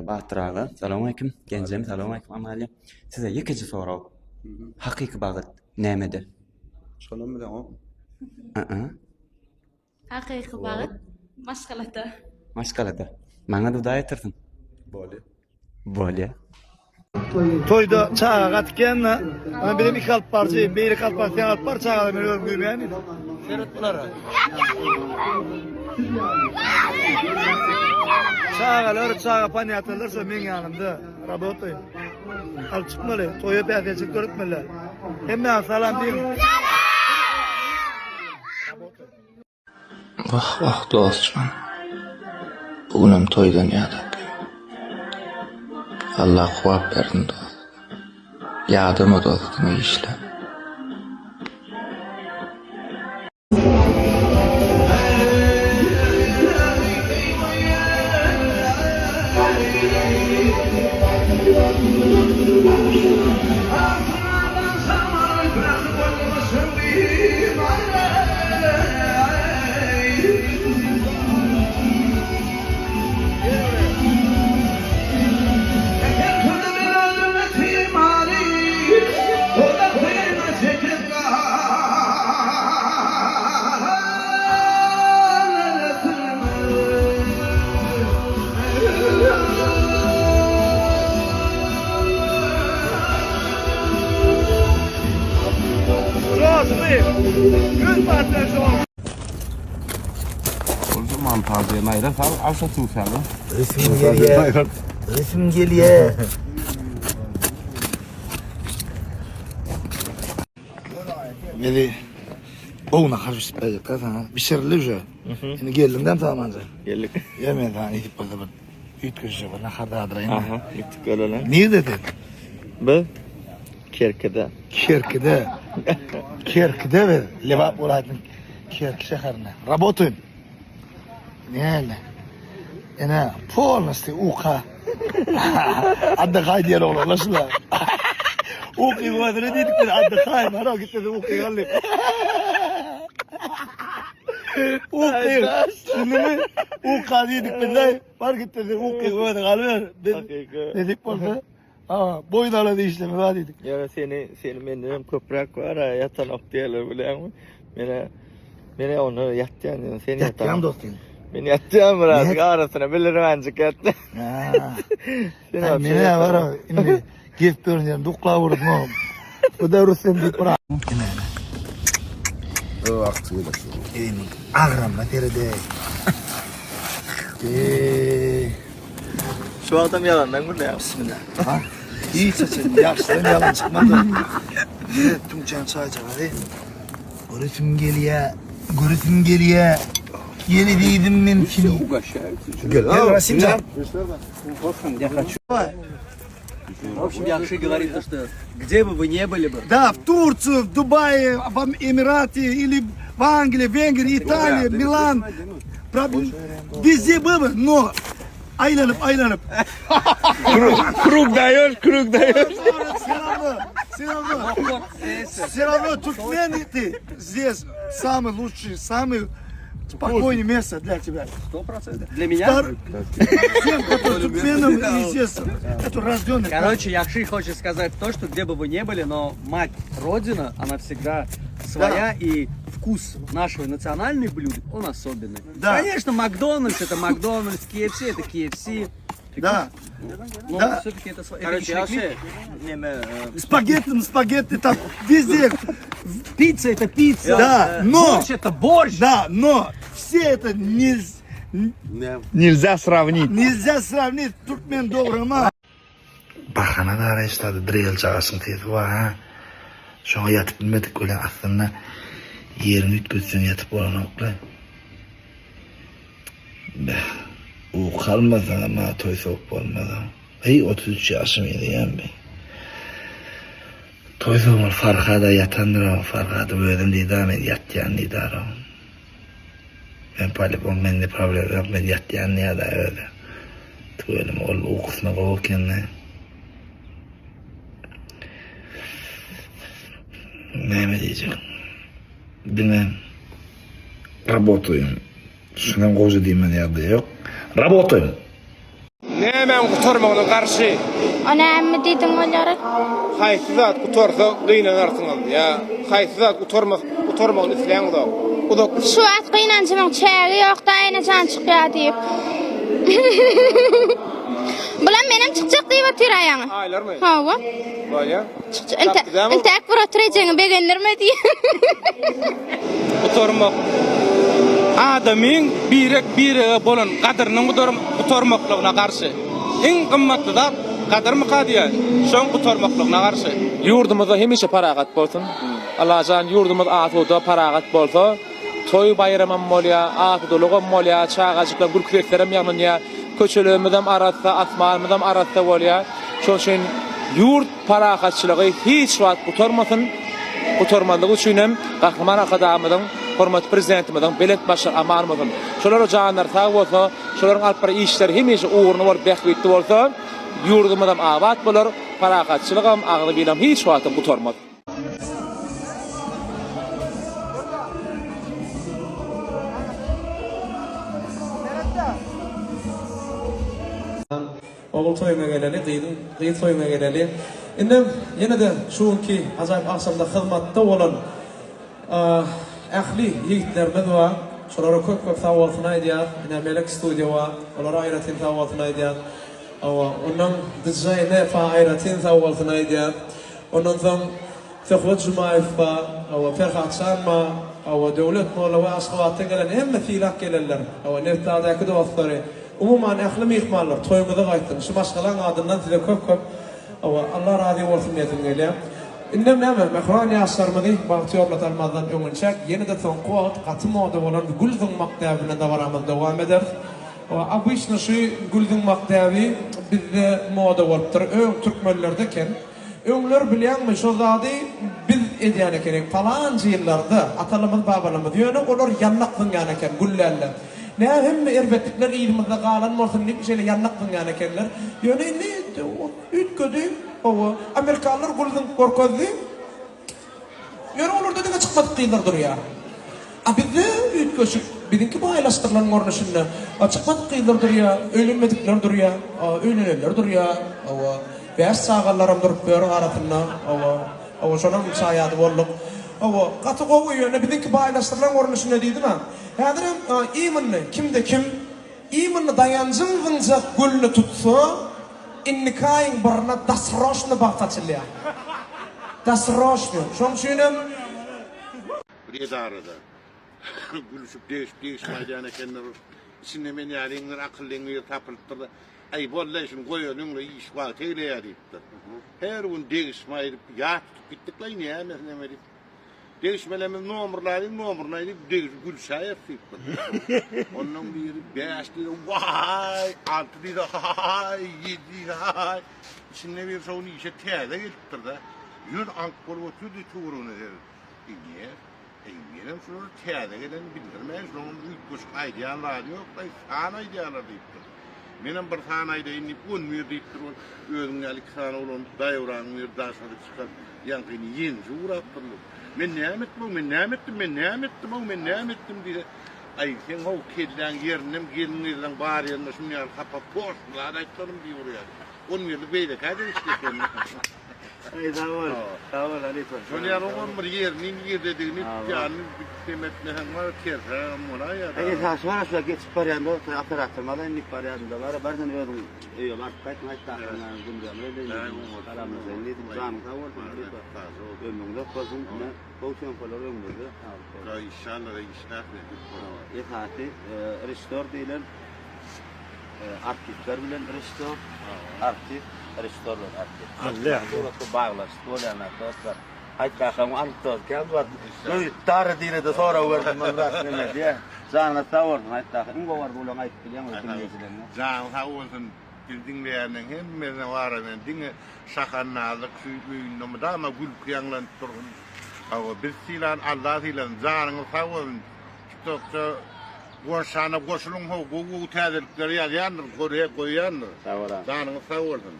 Bahtiraga. Salamu alaykum. Genzem, salamu alaykum Amalya. Size ikinci soru. Hakiki bagyt nämedir? Şondan bilen o. Haqiqiy bagyt maşgalata. Maşgalada. Maňa duda aytyrsyň. Bolýa. Toyda çağa katken ana benim iki alt parça, biri kalp parça, sen alt parça çağa beni görmüyor yani. Seyret bunlara. Çağa paniyatırlarsa men yanımda. Rabotoy. Al çıkmalı. Toya peydercik görütmeli. Hemen salam diyeyim. Vah vah dostum. Bugünüm toydan yadak. Allah kuvvet verdin dost. Yadımı dostum işle. Göz partisi var. O zaman taziye nayra sal, aşağı tuğsalı. Resim geliyor. Geli. Oğuna karşı spayacak da sana. Bir şerli şu. Şimdi geldiğinden tamam anca. Geldik. Yemeğe daha gidip bakalım. Üt köşe var. Ne kadar adrayın. Aha, gittik öyle lan. Niye dedin? Bu Kerkede. Kerkide. Kerkide ve Levap uğraydın. Kerk şehrine. Rabotun. Ne öyle? Ene polnosti uka. Adda kay diye oğlan nasıl? Uki bu adını dedik de adda kay. Bana gitti de uki galip. Uki. Şimdi mi? Uka dedik de var gitti de uki bu adını galip. Dedik burada. Aa, boyunlarla değiştirme var dedik. Ya seni benim köprek var ya yatan oktiyalar biliyor musun? Beni onu yatacaksın yani seni Yatacağım yatamam. dostum. Beni yatacağım biraz Yat. arasına bilirim ancak yattı. Haa. Mene var o. Şimdi git görüneceğim. Dukla vurdum oğlum. Bu da Rus'un bir bırak. O aktıyla. Ağramla terede. Şu adam yalandan bu ne ya? Bismillah. Ha? İyi saçın. Yaşların yalan çıkmadı. Evet, Tümçen çayacak hadi. Görütüm geliyor. Görütüm geliyor. Yeni değildim ben kimi. Gel Rasimcan. В общем, я хочу говорить то, что где бы вы не были бы, Да, в Турцию, в Дубае, в Эмирате, или в Англии, Венгрии, Италии, Милан. Везде было, но aylanıp. Krug dayıyor. Все равно Туркмен ты здесь самый лучший, самый спокойное место для тебя. 100%. Для меня. Всем, кто туркменом и здесь, это рожденный. Короче, Якши хочет сказать то, что где бы вы не были, но мать Родина, она всегда своя, и вкус нашего национальных блюд, он особенный. Да. Конечно, Макдональдс это Макдональдс, KFC это KFC. Да. Но Да. все-таки это свой. Короче, Спагетти там везде. Пицца это пицца. Да, но. Борщ это борщ. Да, но все это Nilza sravnit. nельзя сравнить Türkmen doğrama. Bakana da araçlarda dreyel çağırsın teyze var ha. Şuna yatıp bilmedik öyle aslında yerini ütkütsün yatıp olan okla. O kalmaz ama toy soğuk olmaz ama. Hey 33 yaşım yedi yani bey. Toy soğuk farkada yatandır ama farkada böyle devam et yatacaksın dedi aram. Ben palipon bende problem yok ben yatacaksın ya da öyle. Tuvalim ol o kısma koyarken ne? Ne mi diyeceğim? Bilmem. Работаем. Şundan kozu diyeyim ben ya yok. Работаем. Nämen gutarmagyna garşy? Ona ämmi diýdiň bolýar. Haýsy zat gutarsa gynanarsyňyz ya. Haýsy zat gutarmagyny isleňiz. Uda Şu at gynanjymyň çägi ýokda aýna jan çykýar diýip. Bulan menem çykjak diýip oturaýaň. Aýlarmy? Hawa. Bolýa. Inte akbar oturaýaň begenlerme diýip. Gutarmak adamyň birek bolan gadyrynyň gutarmaklygyna garşy. Iň gymmatly zat gadyr mykadiýa. Şoň gutarmaklygyna garşy. Ýurdumyzda hemişe paragat bolsun. Allahan ýurdumyz atuda paragat bolsa, toy bayramam bolýa, atudulugam bolýa, çağajyklar gülküreklerem ýagnyňa, köçelerimizdem arasda, atmanymyzdem arasda bolýa. Şoň üçin ýurt paragatçylygy hiç wagt gutarmasyn. Gutarmanlygy üçin hem gahryman akadamynyň hormat prezidentimizden belet başar amanymyzdan. Şolar janlar sag bolsa, şolaryň alyp bir işleri hemişe uğurny bolup bähbetli bolsa, ýurdumyzam abad bolar, paragatçylygam agly bilen hiç wagt gutarmaz. Oğul toyuna geleli, gıyı toyuna geleli. Innem ýene-de şuňky ajaýyp akşamda hyzmatda bolan ähli ýigitlerimiz bar. Şolara köp sawatlyny aýdýar. Ine Melek studio bar. Olara aýratyn sawatlyny aýdýar. Ondan dizaýne fa aýratyn sawatlyny aýdýar. Ondan soň Ferhat Jumayev bar. Ferhat Sanma, döwlet molla we aşgabatda gelen hemme filak gelenler. Neftada dostlary. Umuman ähli mehmanlar toýumyza gaýtdym. Şu başgalan adından size köp Allah razı bolsun diýetim gelýär. Indem näme mehman ýaşlarymyzy Bagtyarla Talmazdan öňünçek ýene-de soňky gaty moda bolan Guldyň maktabyna da baramyz dowam eder. Обычно şu Guldyň maktaby bizde moda bolupdyr. Türkmenlerdeken öňler bilýärmi şu zady biz edýän eken falanjy ýyllarda atalymyz babalarymyz ýöne olar ýannak dünýäne eken gullerler. Ne hem erbetlikler ýylimizde galan bolsun diýip şeýle ýannak dünýäne ekenler. Ýöne ne ütködi Amerikalılar Guldyň korkady. Ýöne olarda diňe çykmadyk gyýlar durýar. Bizde ütköşük bizinki baýlaşdyrylan gornuşynda çykmadyk gyýlar durýar, öýlenmedikler durýar, öýlenenler durýar. Bäş sagallaram durup ber arasynda şonuň saýady bolduk. Gaty gowy ýöne bizinki baýlaşdyrylan gornuşynda diýdimi? Häzirim imanny kimde kim imanny dayanjyňyňja gülni tutsa innikaýyň birine dasroşny bagtaçylýar. Dasroşny. Şoň üçin bir edarada gülüşüp değişmeyeceğin ekenler içinde men ýalyňlar akyllyňy tapylypdyr. Ay bolla şunu goýanyňla iş var teýleýär diýipdir. Her gün değişmeyip ýatyp gitdikler näme diýip. Değişmelemiz nomurlaryny gülşäýär diýipdir. Onuň biri 5 diýdi, vay, 6 diýdi, hay, 7 diýdi, hay. Içinde bir şowny işe täze gelipdir da. Ýür ank bolup oturdy turuny der. Niye? Benim şunu täze gelen bildirmän, şonuň üýtgüş aýdýanlar ýok, sana aýdýanlar diýipdir. Menem bir sana aýda inip 10 mir diýipdir, özüň ýaly sana bolan daýwran mir daşary çykar, ýa-ni ýenji urapdyr. Men näme etdim diýdi. Ay sen haw kelden ýerinem geliniň bar ýerine şunu ýaly tapap boşlar aýtdym diýýär. 10 mirlik beýle käde işleýän. Ay sağol alykum. Şonu ýaly on bir ýeriniň ýerdedigini ýany bitmemetne hem var kerem ona ýa. Ay saçmara şu geçip barýanda operatormada inip barýanda bar bardan ýördüm. Ýok artkaýt maýtda gündemde kalamyz indi jam sawol ömrüňde gözüm bolsun bolar ömründe. İnşallah işler Ýa-ni restore diýilen artistler bilen restore restorelar Allah bu bağlaşdylar dostlar. Haýtbaşam antoz geldi. Öýt tar diýildi sonra berdim men rasmyny diýe. Jana tawar haýtda iň gowar bolan aýtyp bilýän dinleýijilerine. Jana tawolsun dinleýärniň hemmesine barany diňe şahannalyk süýnümde ama gül kıyanlan turgun. Bir silan Allah silan janyň tawol tokta goşana goşuluň ho gowu täzelikleri ýaýandyr, gorýa goýandyr. Janyň tawolsun.